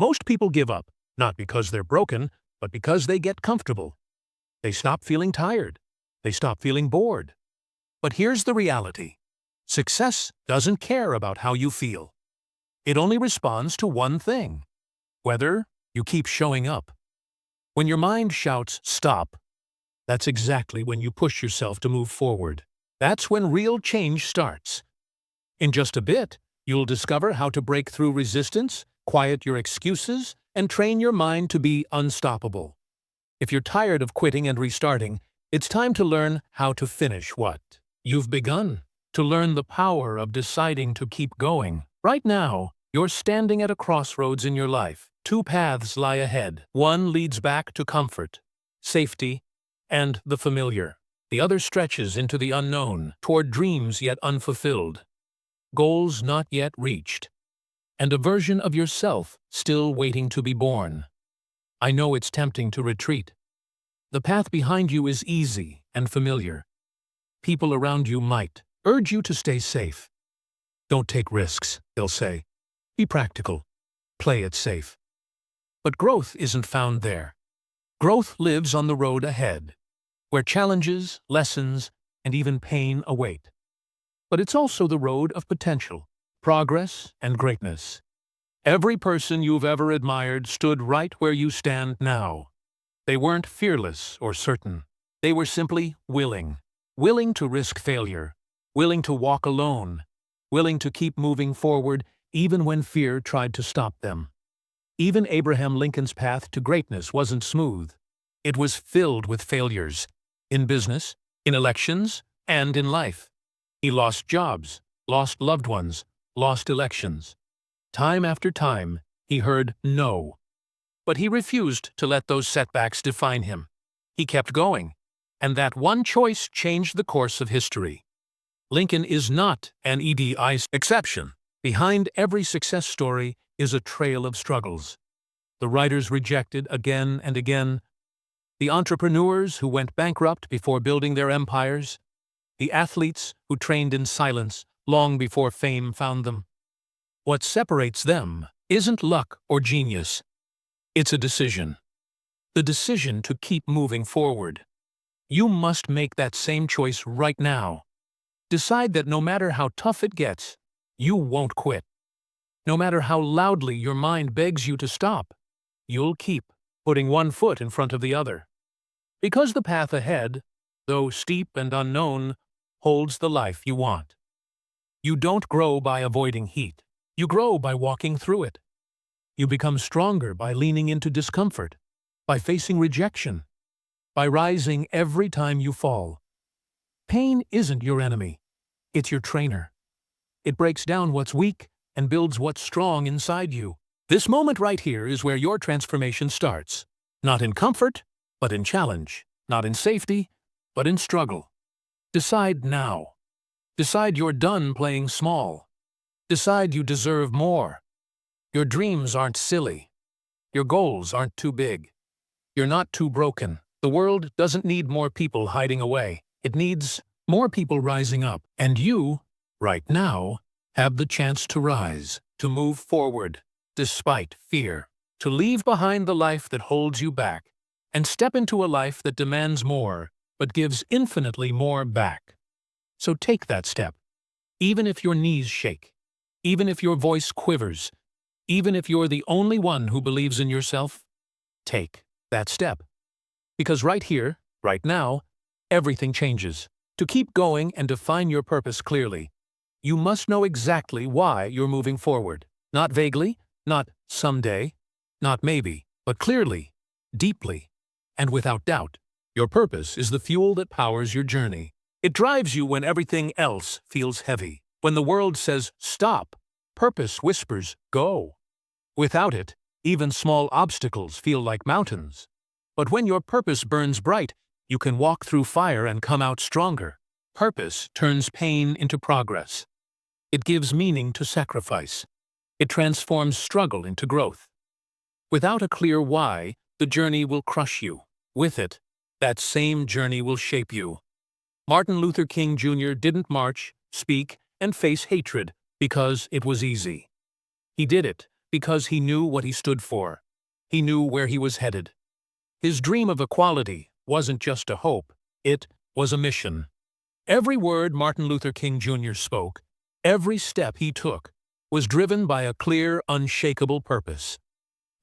Most people give up, not because they're broken, but because they get comfortable. They stop feeling tired. They stop feeling bored. But here's the reality. Success doesn't care about how you feel. It only responds to one thing: whether you keep showing up. When your mind shouts, "Stop," that's exactly when you push yourself to move forward. That's when real change starts. In just a bit, you'll discover how to break through resistance, quiet your excuses, and train your mind to be unstoppable. If you're tired of quitting and restarting, it's time to learn how to finish what you've begun, to learn the power of deciding to keep going. Right now, you're standing at a crossroads in your life. Two paths lie ahead. One leads back to comfort, safety, and the familiar. The other stretches into the unknown, toward dreams yet unfulfilled, goals not yet reached, and a version of yourself still waiting to be born. I know it's tempting to retreat. The path behind you is easy and familiar. People around you might urge you to stay safe. Don't take risks, they'll say. Be practical. Play it safe. But growth isn't found there. Growth lives on the road ahead, where challenges, lessons, and even pain await. But it's also the road of potential, progress, and greatness. Every person you've ever admired stood right where you stand now. They weren't fearless or certain. They were simply willing. Willing to risk failure. Willing to walk alone. Willing to keep moving forward even when fear tried to stop them. Even Abraham Lincoln's path to greatness wasn't smooth. It was filled with failures. In business, in elections, and in life. He lost jobs, lost loved ones, lost elections. Time after time, he heard no. But he refused to let those setbacks define him. He kept going, and that one choice changed the course of history. Lincoln is not an exception. Behind every success story is a trail of struggles. The writers rejected again and again, the entrepreneurs who went bankrupt before building their empires, the athletes who trained in silence long before fame found them. What separates them isn't luck or genius. It's a decision. The decision to keep moving forward. You must make that same choice right now. Decide that no matter how tough it gets, you won't quit. No matter how loudly your mind begs you to stop, you'll keep putting one foot in front of the other. Because the path ahead, though steep and unknown, holds the life you want. You don't grow by avoiding heat. You grow by walking through it. You become stronger by leaning into discomfort, by facing rejection, by rising every time you fall. Pain isn't your enemy. It's your trainer. It breaks down what's weak and builds what's strong inside you. This moment right here is where your transformation starts. Not in comfort, but in challenge. Not in safety, but in struggle. Decide now. Decide you're done playing small. Decide you deserve more. Your dreams aren't silly. Your goals aren't too big. You're not too broken. The world doesn't need more people hiding away. It needs more people rising up. And you, right now, have the chance to rise, to move forward, despite fear, to leave behind the life that holds you back, and step into a life that demands more, but gives infinitely more back. So take that step, even if your knees shake, even if your voice quivers, even if you're the only one who believes in yourself. Take that step. Because right here, right now, everything changes. To keep going and define your purpose clearly, you must know exactly why you're moving forward. Not vaguely, not someday, not maybe, but clearly, deeply, and without doubt. Your purpose is the fuel that powers your journey. It drives you when everything else feels heavy. When the world says stop, purpose whispers go. Without it, even small obstacles feel like mountains. But when your purpose burns bright, you can walk through fire and come out stronger. Purpose turns pain into progress. It gives meaning to sacrifice. It transforms struggle into growth. Without a clear why, the journey will crush you. With it, that same journey will shape you. Martin Luther King Jr. didn't march, speak, and face hatred because it was easy. He did it Because he knew what he stood for. He knew where he was headed. His dream of equality wasn't just a hope, it was a mission. Every word Martin Luther King Jr. spoke, every step he took, was driven by a clear, unshakable purpose.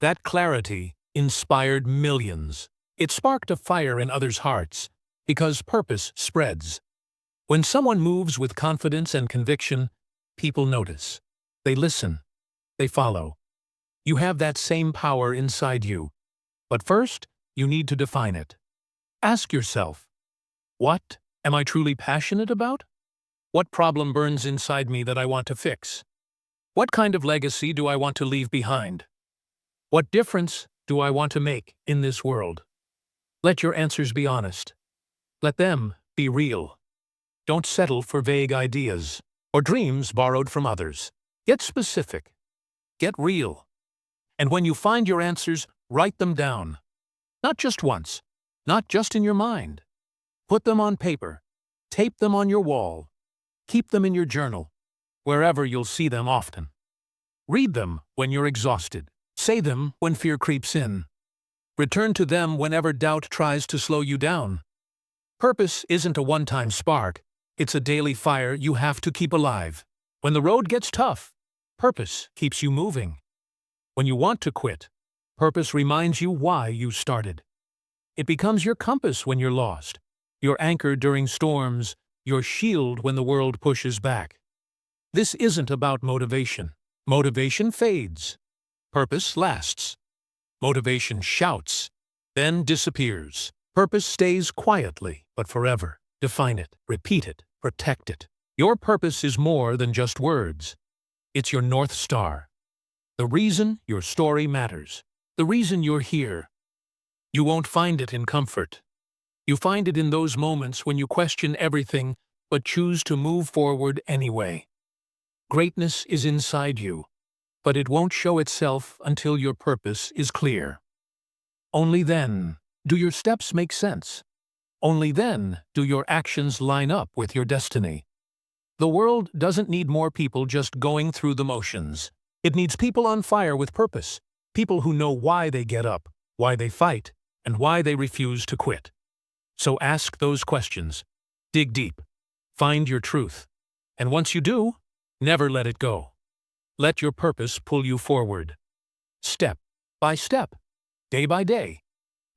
That clarity inspired millions. It sparked a fire in others' hearts, because purpose spreads. When someone moves with confidence and conviction, people notice. They listen. They follow. You have that same power inside you. But first, you need to define it. Ask yourself, what am I truly passionate about? What problem burns inside me that I want to fix? What kind of legacy do I want to leave behind? What difference do I want to make in this world? Let your answers be honest. Let them be real. Don't settle for vague ideas or dreams borrowed from others. Get specific. Get real. And when you find your answers, write them down. Not just once, not just in your mind. Put them on paper. Tape them on your wall. Keep them in your journal, wherever you'll see them often. Read them when you're exhausted. Say them when fear creeps in. Return to them whenever doubt tries to slow you down. Purpose isn't a one-time spark. It's a daily fire you have to keep alive. When the road gets tough, purpose keeps you moving. When you want to quit, purpose reminds you why you started. It becomes your compass when you're lost, your anchor during storms, your shield when the world pushes back. This isn't about motivation. Motivation fades. Purpose lasts. Motivation shouts, then disappears. Purpose stays quietly, but forever. Define it, repeat it, protect it. Your purpose is more than just words. It's your North Star. The reason your story matters. The reason you're here. You won't find it in comfort. You find it in those moments when you question everything but choose to move forward anyway. Greatness is inside you, but it won't show itself until your purpose is clear. Only then do your steps make sense. Only then do your actions line up with your destiny. The world doesn't need more people just going through the motions. It needs people on fire with purpose, people who know why they get up, why they fight, and why they refuse to quit. So ask those questions. Dig deep. Find your truth. And once you do, never let it go. Let your purpose pull you forward. Step by step, day by day,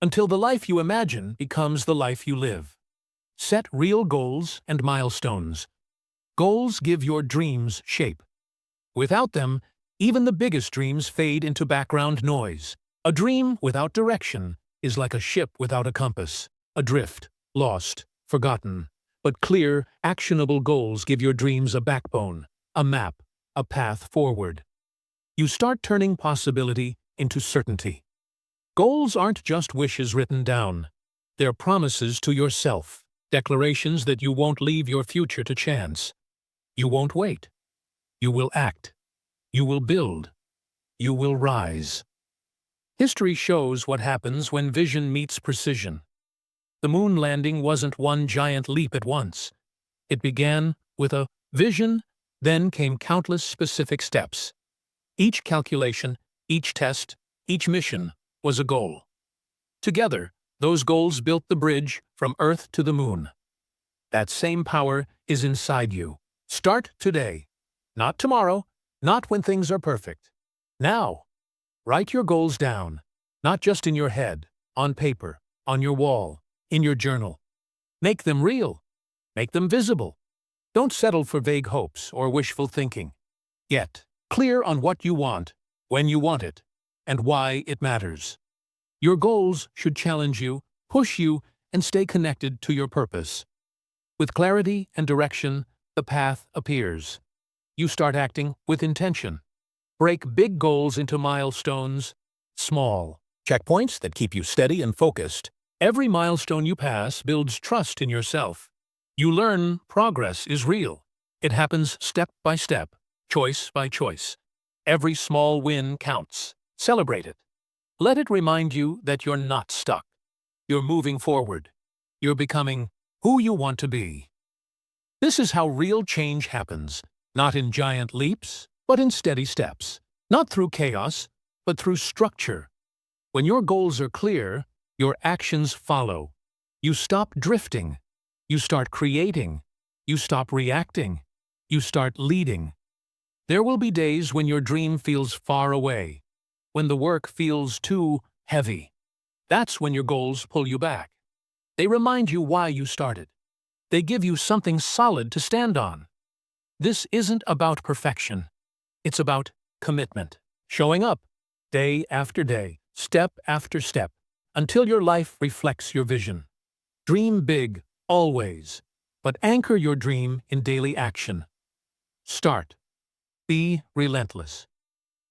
until the life you imagine becomes the life you live. Set real goals and milestones. Goals give your dreams shape. Without them, even the biggest dreams fade into background noise. A dream without direction is like a ship without a compass, adrift, lost, forgotten. But clear, actionable goals give your dreams a backbone, a map, a path forward. You start turning possibility into certainty. Goals aren't just wishes written down. They're promises to yourself, declarations that you won't leave your future to chance. You won't wait. You will act. You will build. You will rise. History shows what happens when vision meets precision. The moon landing wasn't one giant leap at once. It began with a vision, then came countless specific steps. Each calculation, each test, each mission was a goal. Together, those goals built the bridge from Earth to the moon. That same power is inside you. Start today. Not tomorrow, not when things are perfect. Now, write your goals down, not just in your head, on paper, on your wall, in your journal. Make them real. Make them visible. Don't settle for vague hopes or wishful thinking. Get clear on what you want, when you want it, and why it matters. Your goals should challenge you, push you, and stay connected to your purpose. With clarity and direction, the path appears. You start acting with intention. Break big goals into milestones, small checkpoints that keep you steady and focused. Every milestone you pass builds trust in yourself. You learn progress is real. It happens step by step, choice by choice. Every small win counts. Celebrate it. Let it remind you that you're not stuck. You're moving forward. You're becoming who you want to be. This is how real change happens, not in giant leaps, but in steady steps. Not through chaos, but through structure. When your goals are clear, your actions follow. You stop drifting. You start creating. You stop reacting. You start leading. There will be days when your dream feels far away, when the work feels too heavy. That's when your goals pull you back. They remind you why you started. They give you something solid to stand on. This isn't about perfection. It's about commitment. Showing up, day after day, step after step, until your life reflects your vision. Dream big, always, but anchor your dream in daily action. Start. Be relentless.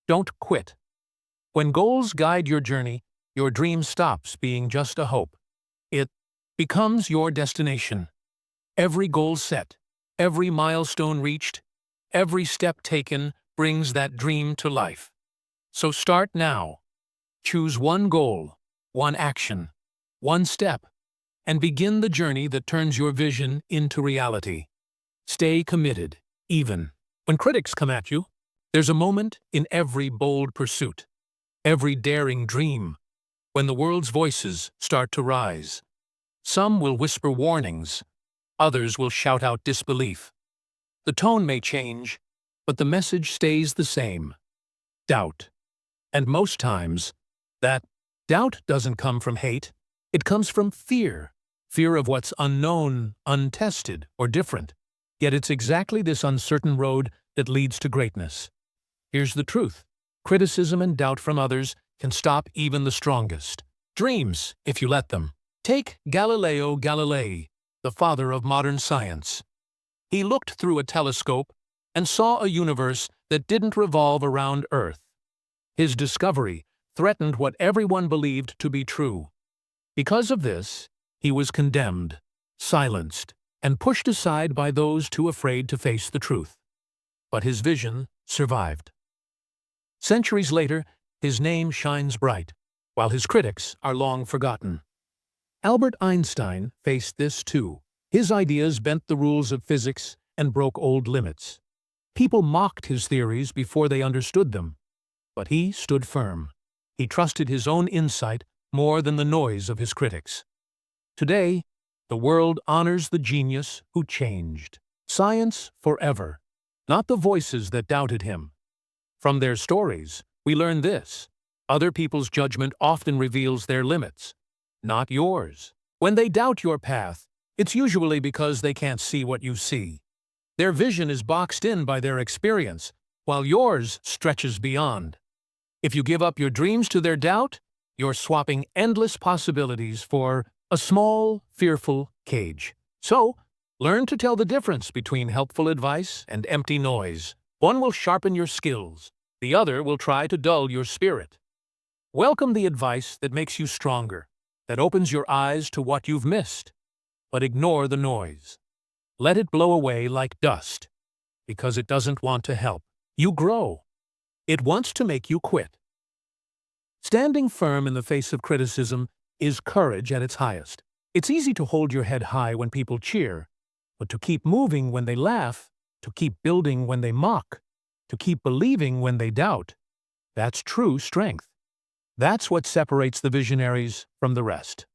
Don't quit. When goals guide your journey, your dream stops being just a hope. It becomes your destination. Every goal set, every milestone reached, every step taken brings that dream to life. So start now. Choose one goal, one action, one step, and begin the journey that turns your vision into reality. Stay committed, even when critics come at you. There's a moment in every bold pursuit, every daring dream, when the world's voices start to rise. Some will whisper warnings, others will shout out disbelief. The tone may change, but the message stays the same. Doubt. And most times, that doubt doesn't come from hate, it comes from fear. Fear of what's unknown, untested, or different. Yet it's exactly this uncertain road that leads to greatness. Here's the truth. Criticism and doubt from others can stop even the strongest dreams, if you let them. Take Galileo Galilei, the father of modern science. He looked through a telescope and saw a universe that didn't revolve around Earth. His discovery threatened what everyone believed to be true. Because of this, he was condemned, silenced, and pushed aside by those too afraid to face the truth. But his vision survived. Centuries later, his name shines bright, while his critics are long forgotten. Albert Einstein faced this too. His ideas bent the rules of physics and broke old limits. People mocked his theories before they understood them. But he stood firm. He trusted his own insight more than the noise of his critics. Today, the world honors the genius who changed. Science forever, not the voices that doubted him. From their stories, we learn this. Other people's judgment often reveals their limits, not yours. When they doubt your path, it's usually because they can't see what you see. Their vision is boxed in by their experience, while yours stretches beyond. If you give up your dreams to their doubt, you're swapping endless possibilities for a small, fearful cage. So, learn to tell the difference between helpful advice and empty noise. One will sharpen your skills, the other will try to dull your spirit. Welcome the advice that makes you stronger, that opens your eyes to what you've missed. But ignore the noise. Let it blow away like dust, because it doesn't want to help you grow. It wants to make you quit. Standing firm in the face of criticism is courage at its highest. It's easy to hold your head high when people cheer, but to keep moving when they laugh, to keep building when they mock, to keep believing when they doubt, that's true strength. That's what separates the visionaries from the rest.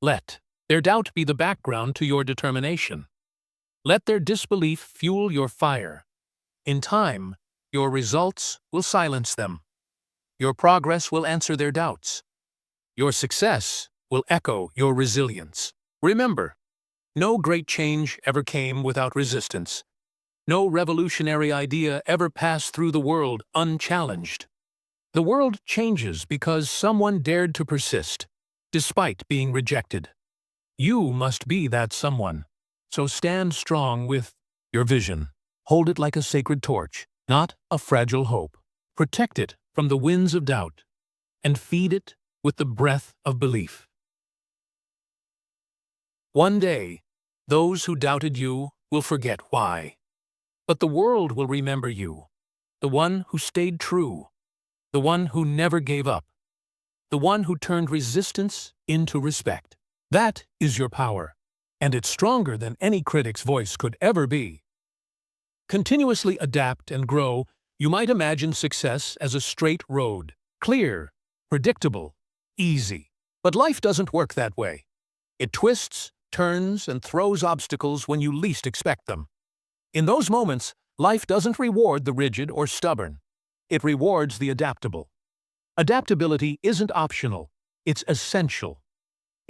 Let their doubt be the background to your determination. Let their disbelief fuel your fire. In time, your results will silence them. Your progress will answer their doubts. Your success will echo your resilience. Remember, no great change ever came without resistance. No revolutionary idea ever passed through the world unchallenged. The world changes because someone dared to persist, despite being rejected. You must be that someone. So stand strong with your vision. Hold it like a sacred torch, not a fragile hope. Protect it from the winds of doubt, and feed it with the breath of belief. One day, those who doubted you will forget why. But the world will remember you, the one who stayed true, the one who never gave up, the one who turned resistance into respect. That is your power, and it's stronger than any critic's voice could ever be. Continuously adapt and grow, You might imagine success as a straight road, clear, predictable, easy. But life doesn't work that way. It twists, turns, and throws obstacles when you least expect them. In those moments, life doesn't reward the rigid or stubborn. It rewards the adaptable. Adaptability isn't optional, it's essential.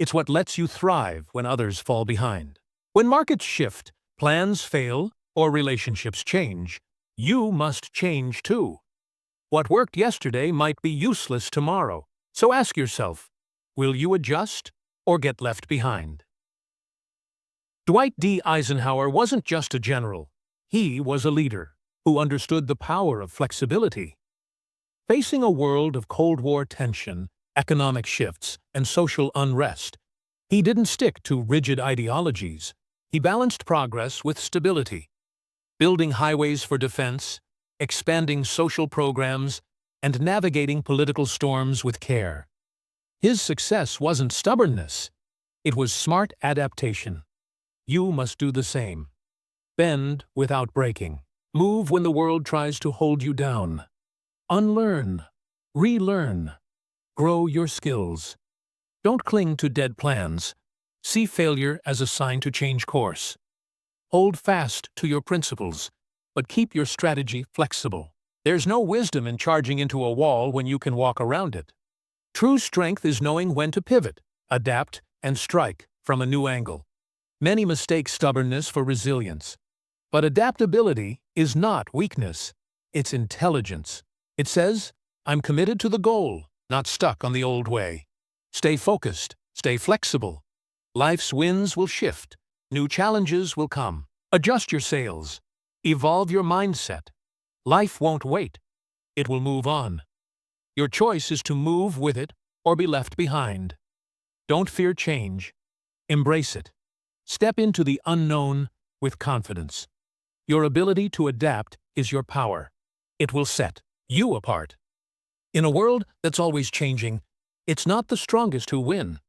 It's what lets you thrive when others fall behind. When markets shift, plans fail, or relationships change, you must change too. What worked yesterday might be useless tomorrow, so ask yourself, will you adjust or get left behind? Dwight D. Eisenhower wasn't just a general. He was a leader who understood the power of flexibility. Facing a world of Cold War tension, economic shifts, and social unrest, he didn't stick to rigid ideologies. He balanced progress with stability, building highways for defense, expanding social programs, and navigating political storms with care. His success wasn't stubbornness. It was smart adaptation. You must do the same. Bend without breaking. Move when the world tries to hold you down. Unlearn. Relearn. Grow your skills. Don't cling to dead plans. See failure as a sign to change course. Hold fast to your principles, but keep your strategy flexible. There's no wisdom in charging into a wall when you can walk around it. True strength is knowing when to pivot, adapt, and strike from a new angle. Many mistake stubbornness for resilience. But adaptability is not weakness. It's intelligence. It says, I'm committed to the goal, not stuck on the old way. Stay focused. Stay flexible. Life's winds will shift. New challenges will come. Adjust your sails. Evolve your mindset. Life won't wait. It will move on. Your choice is to move with it or be left behind. Don't fear change. Embrace it. Step into the unknown with confidence. Your ability to adapt is your power. It will set you apart. In a world that's always changing, it's not the strongest who win.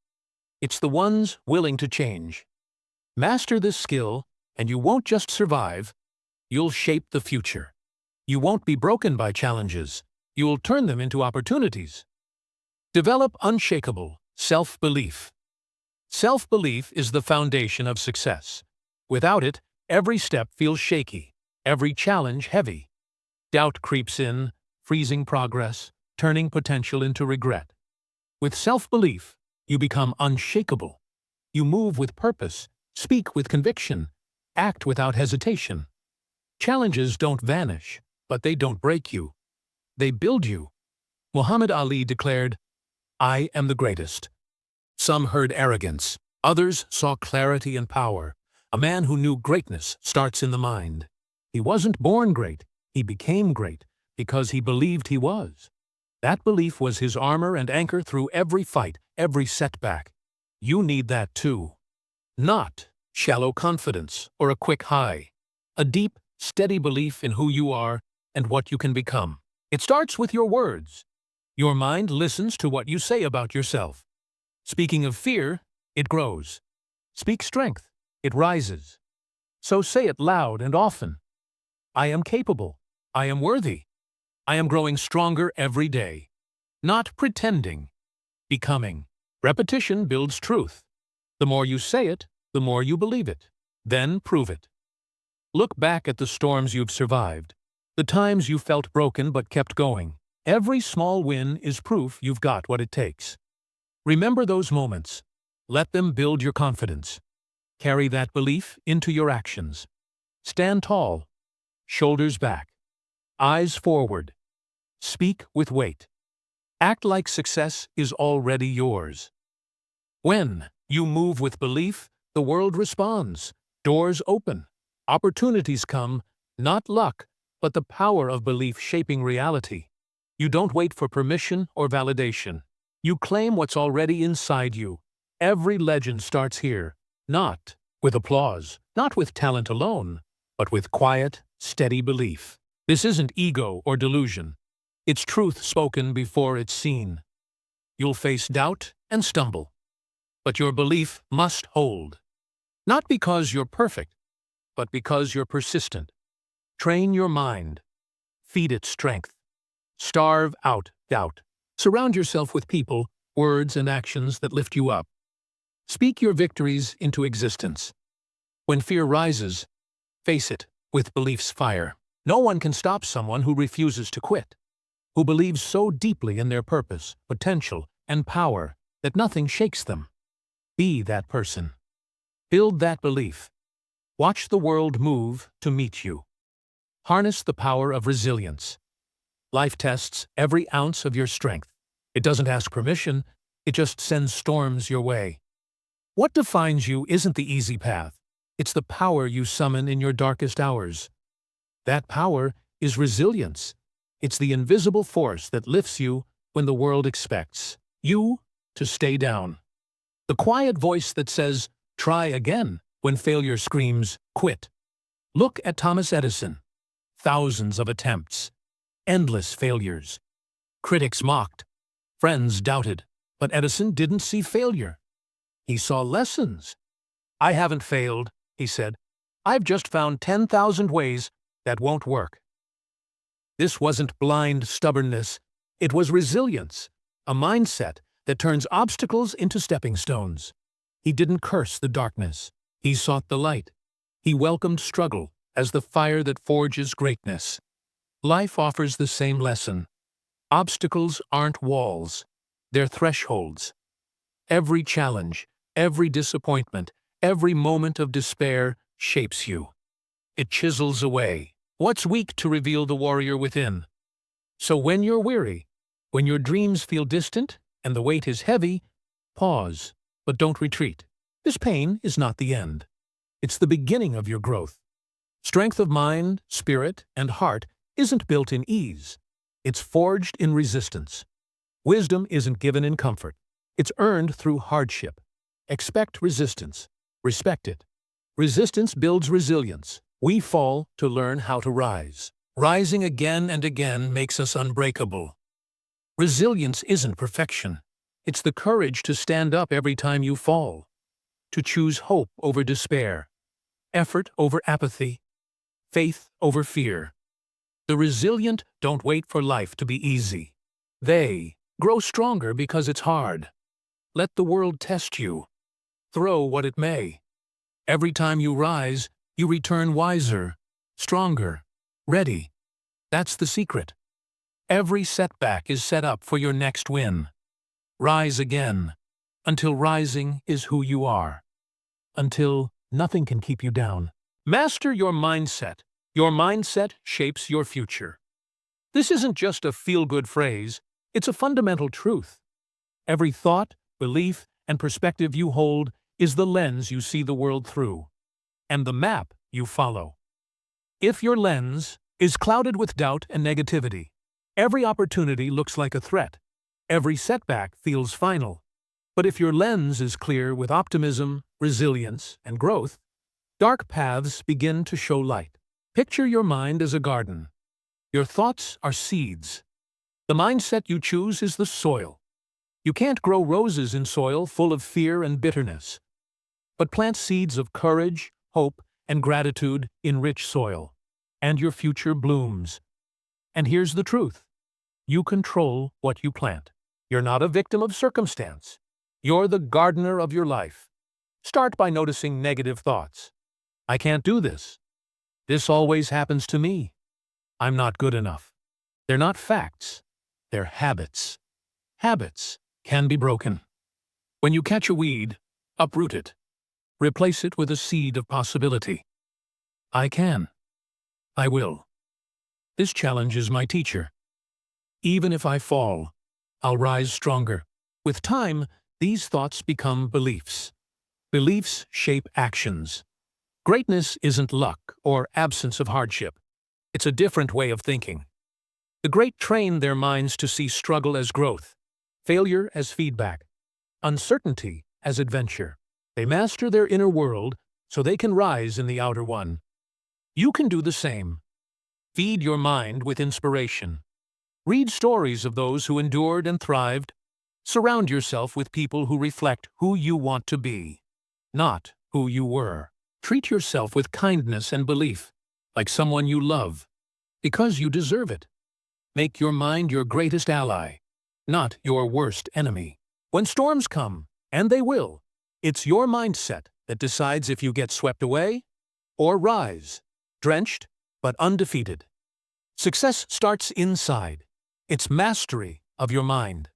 It's the ones willing to change. Master this skill, and you won't just survive, you'll shape the future. You won't be broken by challenges. You'll turn them into opportunities. Develop unshakable self-belief. Self-belief is the foundation of success. Without it, every step feels shaky, every challenge heavy. Doubt creeps in, freezing progress, turning potential into regret. With self-belief, you become unshakable. You move with purpose, speak with conviction, act without hesitation. Challenges don't vanish, but they don't break you. They build you. Muhammad Ali declared, "I am the greatest." Some heard arrogance. Others saw clarity and power. A man who knew greatness starts in the mind. He wasn't born great. He became great because he believed he was. That belief was his armor and anchor through every fight, every setback. You need that too. Not shallow confidence or a quick high. A deep, steady belief in who you are and what you can become. It starts with your words. Your mind listens to what you say about yourself. Speaking of fear, it grows. Speak strength, it rises. So say it loud and often. I am capable. I am worthy. I am growing stronger every day. Not pretending. Becoming. Repetition builds truth. The more you say it, the more you believe it. Then prove it. Look back at the storms you've survived. The times you felt broken but kept going. Every small win is proof you've got what it takes. Remember those moments. Let them build your confidence. Carry that belief into your actions. Stand tall. Shoulders back. Eyes forward. Speak with weight. Act like success is already yours. When you move with belief, the world responds. Doors open. Opportunities come, not luck, but the power of belief shaping reality. You don't wait for permission or validation. You claim what's already inside you. Every legend starts here, not with applause, not with talent alone, but with quiet, steady belief. This isn't ego or delusion. It's truth spoken before it's seen. You'll face doubt and stumble, but your belief must hold. Not because you're perfect, but because you're persistent. Train your mind. feed it strength. Starve out doubt. Surround yourself with people, words, and actions that lift you up. Speak your victories into existence. When fear rises, face it with belief's fire. No one can stop someone who refuses to quit, who believes so deeply in their purpose, potential, and power that nothing shakes them. Be that person. Build that belief. Watch the world move to meet you. Harness the power of resilience. Life tests every ounce of your strength. It doesn't ask permission, it just sends storms your way. What defines you isn't the easy path. It's the power you summon in your darkest hours. That power is resilience. It's the invisible force that lifts you when the world expects you to stay down. The quiet voice that says, "Try again," when failure screams, "Quit." Look at Thomas Edison. Thousands of attempts. Endless failures. Critics mocked. Friends doubted. But Edison didn't see failure. He saw lessons. "I haven't failed," he said. "I've just found 10,000 ways that won't work." This wasn't blind stubbornness. It was resilience, a mindset that turns obstacles into stepping stones. He didn't curse the darkness. He sought the light. He welcomed struggle as the fire that forges greatness. Life offers the same lesson. Obstacles aren't walls. They're thresholds. Every challenge, every disappointment, every moment of despair shapes you. It chisels away what's weak to reveal the warrior within. So when you're weary, when your dreams feel distant and the weight is heavy, pause, but don't retreat. This pain is not the end. It's the beginning of your growth. Strength of mind, spirit, and heart isn't built in ease. It's forged in resistance. Wisdom isn't given in comfort. It's earned through hardship. Expect resistance. Respect it. Resistance builds resilience. We fall to learn how to rise. Rising again and again makes us unbreakable. Resilience isn't perfection. It's the courage to stand up every time you fall, to choose hope over despair, effort over apathy, faith over fear. The resilient don't wait for life to be easy. They grow stronger because it's hard. Let the world test you. Throw what it may. Every time you rise, you return wiser, stronger, ready. That's the secret. Every setback is set up for your next win. Rise again, until rising is who you are. Until nothing can keep you down. Master your mindset. Your mindset shapes your future. This isn't just a feel-good phrase, it's a fundamental truth. Every thought, belief, and perspective you hold is the lens you see the world through, and the map you follow. If your lens is clouded with doubt and negativity, every opportunity looks like a threat. Every setback feels final. But if your lens is clear with optimism, resilience, and growth, dark paths begin to show light. Picture your mind as a garden. Your thoughts are seeds. The mindset you choose is the soil. You can't grow roses in soil full of fear and bitterness. But plant seeds of courage, hope, and gratitude in rich soil, and your future blooms. And here's the truth. You control what you plant. You're not a victim of circumstance. You're the gardener of your life. Start by noticing negative thoughts. "I can't do this. This always happens to me. I'm not good enough." They're not facts. They're habits. Habits can be broken. When you catch a weed, uproot it. Replace it with a seed of possibility. I can. I will. This challenge is my teacher. Even if I fall, I'll rise stronger. With time, these thoughts become beliefs. Beliefs shape actions. Greatness isn't luck or absence of hardship. It's a different way of thinking. The great train their minds to see struggle as growth, failure as feedback, uncertainty as adventure. They master their inner world so they can rise in the outer one. You can do the same. Feed your mind with inspiration. Read stories of those who endured and thrived. Surround yourself with people who reflect who you want to be, not who you were. Treat yourself with kindness and belief, like someone you love. Because you deserve it. Make your mind your greatest ally, not your worst enemy. When storms come, and they will, it's your mindset that decides if you get swept away or rise, drenched but undefeated. Success starts inside. It's mastery of your mind.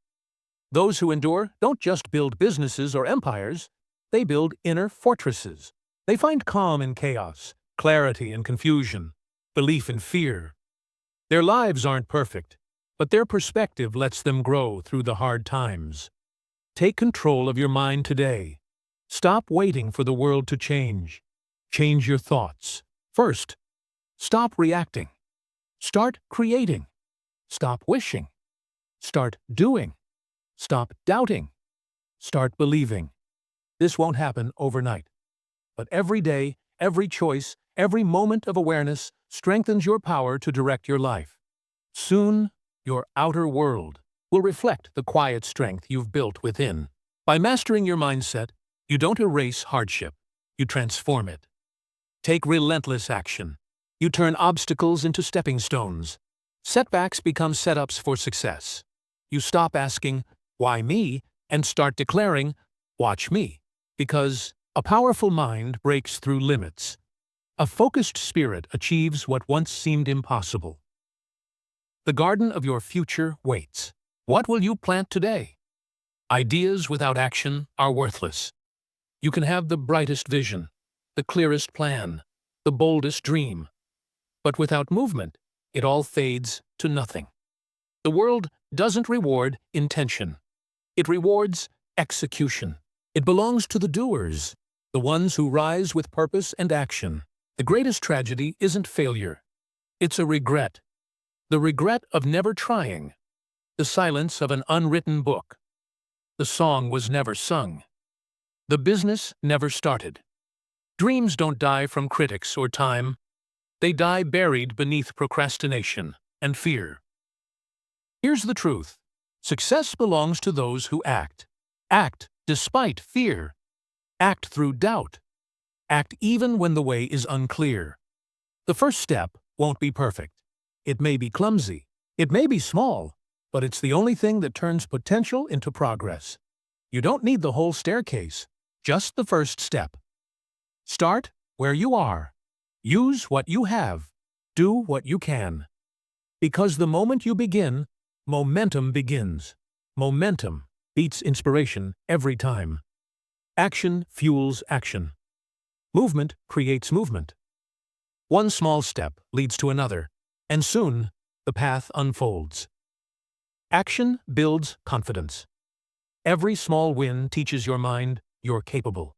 Those who endure don't just build businesses or empires, they build inner fortresses. They find calm in chaos, clarity in confusion, belief in fear. Their lives aren't perfect, but their perspective lets them grow through the hard times. Take control of your mind today. Stop waiting for the world to change. Change your thoughts. First, stop reacting. Start creating. Stop wishing. Start doing. Stop doubting. Start believing. This won't happen overnight. But every day, every choice, every moment of awareness strengthens your power to direct your life. Soon, your outer world will reflect the quiet strength you've built within. By mastering your mindset, you don't erase hardship, you transform it. Take relentless action. You turn obstacles into stepping stones. Setbacks become setups for success. You stop asking, "Why me?" and start declaring, "Watch me." Because a powerful mind breaks through limits. A focused spirit achieves what once seemed impossible. The garden of your future waits. What will you plant today? Ideas without action are worthless. You can have the brightest vision, the clearest plan, the boldest dream. But without movement, it all fades to nothing. The world doesn't reward intention. It rewards execution. It belongs to the doers, the ones who rise with purpose and action. The greatest tragedy isn't failure. It's a regret. The regret of never trying. The silence of an unwritten book. The song was never sung. The business never started. Dreams don't die from critics or time. They die buried beneath procrastination and fear. Here's the truth. Success belongs to those who act. Act despite fear. Act through doubt. Act even when the way is unclear. The first step won't be perfect. It may be clumsy. It may be small, but it's the only thing that turns potential into progress. You don't need the whole staircase, just the first step. Start where you are. Use what you have. Do what you can. Because the moment you begin, momentum begins. Momentum beats inspiration every time. Action fuels action. Movement creates movement. One small step leads to another, and soon the path unfolds. Action builds confidence. Every small win teaches your mind you're capable.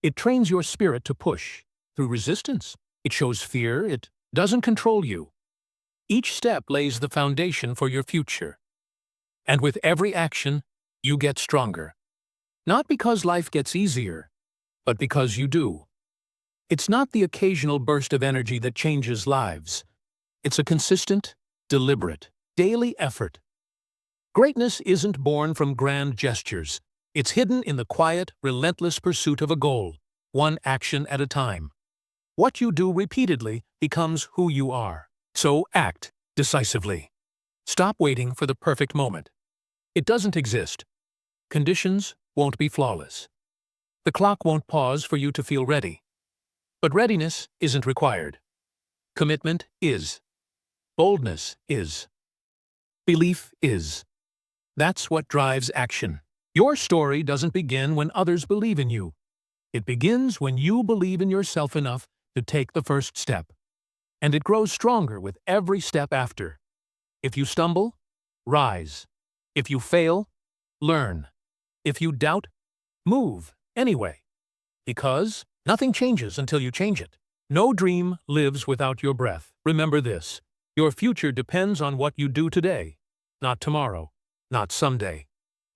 It trains your spirit to push through resistance. It shows fear. It doesn't control you. Each step lays the foundation for your future. And with every action, you get stronger. Not because life gets easier, but because you do. It's not the occasional burst of energy that changes lives. It's a consistent, deliberate, daily effort. Greatness isn't born from grand gestures. It's hidden in the quiet, relentless pursuit of a goal, one action at a time. What you do repeatedly becomes who you are. So act decisively. Stop waiting for the perfect moment. It doesn't exist. Conditions won't be flawless. The clock won't pause for you to feel ready. But readiness isn't required. Commitment is. Boldness is. Belief is. That's what drives action. Your story doesn't begin when others believe in you. It begins when you believe in yourself enough to take the first step. And it grows stronger with every step after. If you stumble, rise. If you fail, learn. If you doubt, move anyway. Because nothing changes until you change it. No dream lives without your breath. Remember this. Your future depends on what you do today, not tomorrow, not someday.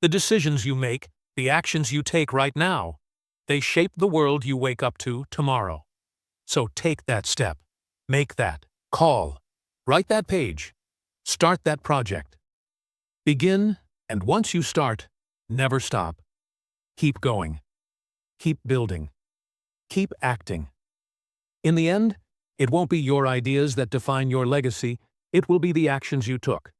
The decisions you make, the actions you take right now, they shape the world you wake up to tomorrow. So take that step. Make that call. Write that page. Start that project. Begin, and once you start, never stop. Keep going. Keep building. Keep acting. In the end, It won't be your ideas that define your legacy, it will be the actions you took.